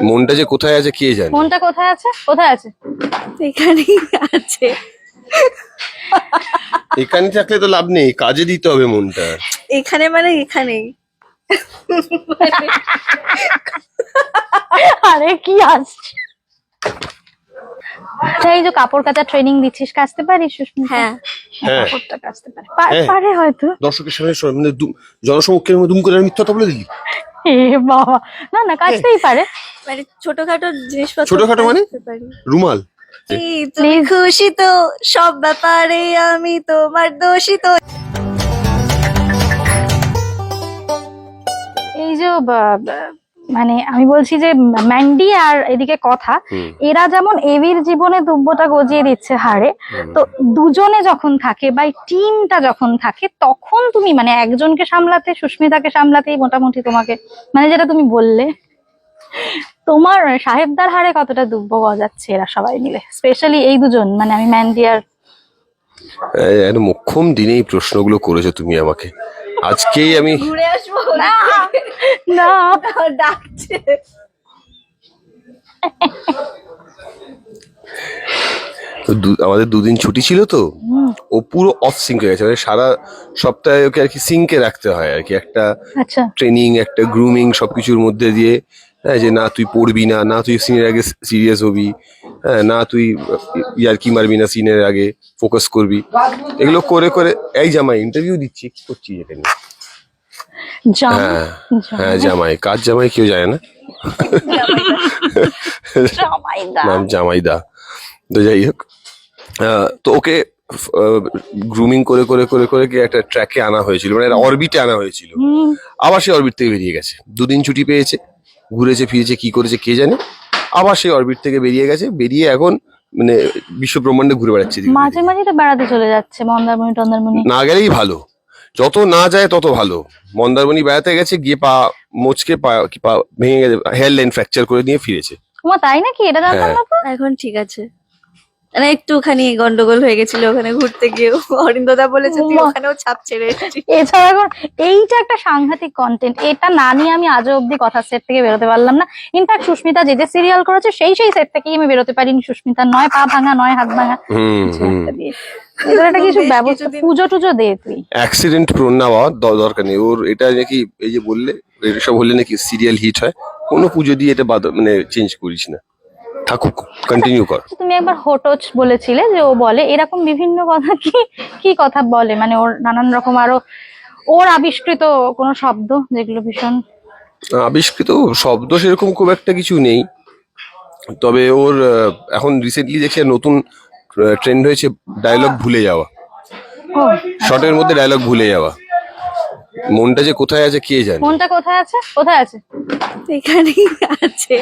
মনটা যে কোথায় আছে কে জানে। মনটা কোথায় আছে? কোথায় আছে? এখানেই আছে। এখানে থাকলে তো লাভ নেই, কাজে দিতে হবে মনটা। এখানে মানে এখানেই। আরে কি আসছে? এই যে কাপড় কাচা ট্রেনিং দিচ্ছিস, কাচতে পারিস সুস্মিতা? হ্যাঁ হ্যাঁ কাপড়টা কাচতে পারে। হ্যাঁ। পারে হয়তো। দর্শকের সামনে মানে জনসমক্ষের মধ্যে দুম করে মিথ্যাটা বলে দিলি। এ বাবা, না না কাচতেই পারে। মানে ছোটখাটো জিনিসপত্র ছোটখাটো মানে? কাচতে পারি। রুমাল। তুমি খুশি তো সব ব্যাপারে আমি তোমার দোষী তো। এই যে মানে আমি বলছি যে ম্যান্ডি আর এদিকে কথা, এরা যেমন এভির জীবনে দুব্বটা গজিয়ে দিচ্ছে হারে, তো দুজনে যখন থাকে বা টিমটা যখন থাকে তখন তুমি মানে একজনকে সামলাতে, সুস্মিতাকে সামলাতেই মোটামুটি তোমাকে মানে যেটা তুমি বললে, তোমার সাহেবদার হারে কতটা দুব্ব গজাচ্ছে এরা সবাই মিলে, স্পেশালি এই দুজন, মানে আমি ম্যান্ডি আর। একটা মোক্ষম দিনেই প্রশ্নগুলো করেছো তুমি আমাকে। আজকেই আমি ঘুরে আসবো না না ডাকছে। আমাদের দুদিন ছুটি ছিল তো, ও পুরো অফ সিঙ্ক হয়ে গেছে, মানে সারা সপ্তাহে ওকে আর কি সিঙ্কে রাখতে হয় আর কি, একটা আচ্ছা ট্রেনিং একটা গ্রুমিং সবকিছুর মধ্যে দিয়ে। হ্যাঁ, যে না তুই পড়বি না, না তুই সিনের আগে সিরিয়াস হবি, হ্যাঁ না তুই ইয়ার্কি মারবি না, সিনের আগে ফোকাস করবি, এগুলো করে করে। এই জামাই ইন্টারভিউ দিচ্ছি, কি করছি এটা নিয়ে? হ্যাঁ হ্যাঁ জামাই, কাজ জামাই কেউ যায় না, নাম জামাইদা। তো যাই হোক, তো ওকে গ্রুমিং করে করে করে করে একটা ট্র্যাকে আনা হয়েছিল, মানে অরবিটে আনা হয়েছিল। আবার সে অরবিট থেকে বেরিয়ে গেছে, দুদিন ছুটি পেয়েছে, ঘুরেছে ফিরেছে কি করেছে কে জানে, আবার সেই অরবিট থেকে বেরিয়ে গেছে, বেরিয়ে এখন মানে বিশ্ব ব্রহ্মাণ্ডে ঘুরে বেড়াচ্ছে। মাঝে মাঝে তো বেড়াতে চলে যাচ্ছে মন্দারমণি টন্দারমণি। না গেলেই ভালো, যত না যায় তত ভালো। মন্দারমণি বেড়াতে গেছে, গিয়ে পা মোচকে পা ভেঙে গেছে, হেয়ার লাইন ফ্র্যাকচার করে নিয়ে ফিরেছে। তোমার তাই নাকি? এটা জানতাম না তো। এখন ঠিক আছে, মানে একটুখানি গন্ডগোল হয়ে গেছিল ওখানে ঘুরতে গিয়ে। অরিন্দদা বলেছে তুই ওখানেও ছাপ ছেড়ে এসেছিস। এছাড়া এখন এইটা একটা সাংঘাতিক কন্টেন্ট, এটা না নিয়ে আমি আজও অব্দি কথা সেট থেকে বেরোতে পারলাম না। ইনফ্যাক্ট সুস্মিতা যে যে সিরিয়াল করেছে সেই সেট থেকেই আমি বেরোতে পারিনি। সুস্মিতা নয় পা ভাঙা নয় হাত ভাঙা, কিছু একটা দিয়ে এদের একটা কিছু ব্যবস্থা, পুজো টুজো দে তুই। অ্যাক্সিডেন্ট প্রোন না হওয়ার দরকার নেই ওর, এটা নাকি এই যে বললে এটা সব হলে নাকি সিরিয়াল হিট হয়, কোনো পুজো দিয়ে এটা মানে চেঞ্জ করিস না, থাকুক, কন্টিনিউ কর। তুমি একবার হোটোচ বলেছিলে যে ও বলে এরকম বিভিন্ন কথা, কি কি কথা বলে, মানে ওর নানান রকম আরো ওর আবিষ্কৃত কোনো শব্দ যেগুলো ভীষণ আবিষ্কৃত শব্দ সেরকম খুব একটা কিছু নেই, তবে ওর এখন রিসেন্টলি দেখছি নতুন ট্রেন্ড হয়েছে ডায়লগ ভুলে যাওয়া, ও শর্টের মধ্যে ডায়লগ ভুলে যাওয়া। মনটা যে কোথায় আছে কে জানে। মনটা কোথায় আছে? কোথায় আছে? এখানেই আছে।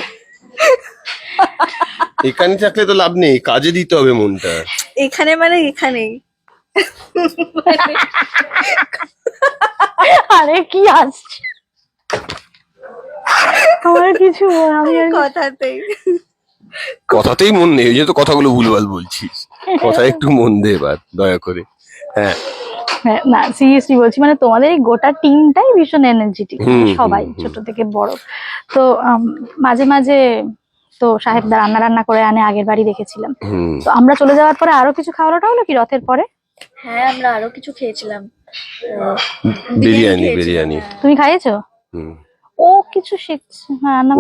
এখানে থাকলে তো লাভ নেই, কাজে দিতে হবে মনটা। এখানে মানে এখানেই। আরে কি আসছে? আমার কিছু আমি কথাতেই মন নেই, ওই যে তো কথাগুলো ভুলভাল বলছিস, কথায় একটু মন দে এবার দয়া করে। হ্যাঁ না সিরিয়াসলি বলছি, মানে তোমাদের এই গোটা টিমটাই ভীষণ এনার্জেটিক, সবাই ছোট থেকে বড়। তো মাঝে মাঝে তো সাহেবদা রান্না রান্না করে আনে, আগের বাড়ি দেখেছিলাম। তো আমরা চলে যাওয়ার পরে আরো কিছু খাওয়াটা হলো কি রথের পরে? হ্যাঁ আমরা আরো কিছু খেয়েছিলাম, বিরিয়ানি। বিরিয়ানি তুমি খাইয়েছো? ও কিছু শিখছে, হ্যাঁ না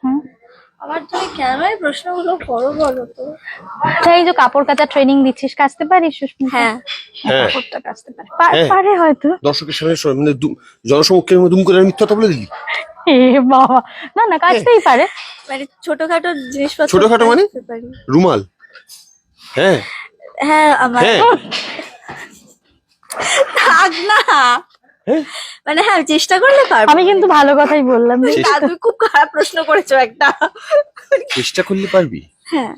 হ্যাঁ। আমার তুমি কেন এই প্রশ্নগুলো করো বলো তো? এই যে কাপড় কাচা ট্রেনিং দিচ্ছিস, কাচতে পারিস সুস্মিতা? হ্যাঁ কাপড়টা কাচতে পারে। পারে হয়তো। দর্শকের সামনে মানে জনসমক্ষের মধ্যে দুম করে মিথ্যাটা বলে দিলি। এ বাবা, না না কাচতেই পারে। মানে ছোটখাটো জিনিসপত্র ছোটখাটো মানে? রুমাল। হ্যাঁ হ্যাঁ আমার থাক না, মানে হ্যাঁ চেষ্টা করলে পারবো। আমি কিন্তু ভালো কথাই বললাম। তুমি খুব খারাপ প্রশ্ন করেছো একটা। চেষ্টা করলে পারবি? হ্যাঁ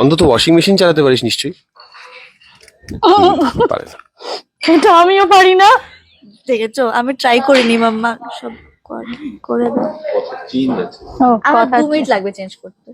অন্তত ওয়াশিং মেশিন চালাতে পারিস নিশ্চয়ই। পারে না, এটা আমিও পারি না। দেখেছো আমি ট্রাই করিনি, মাম্মা সব করে দাও। ও আমার কথা 2 মিনিট লাগবে চেঞ্জ করতে।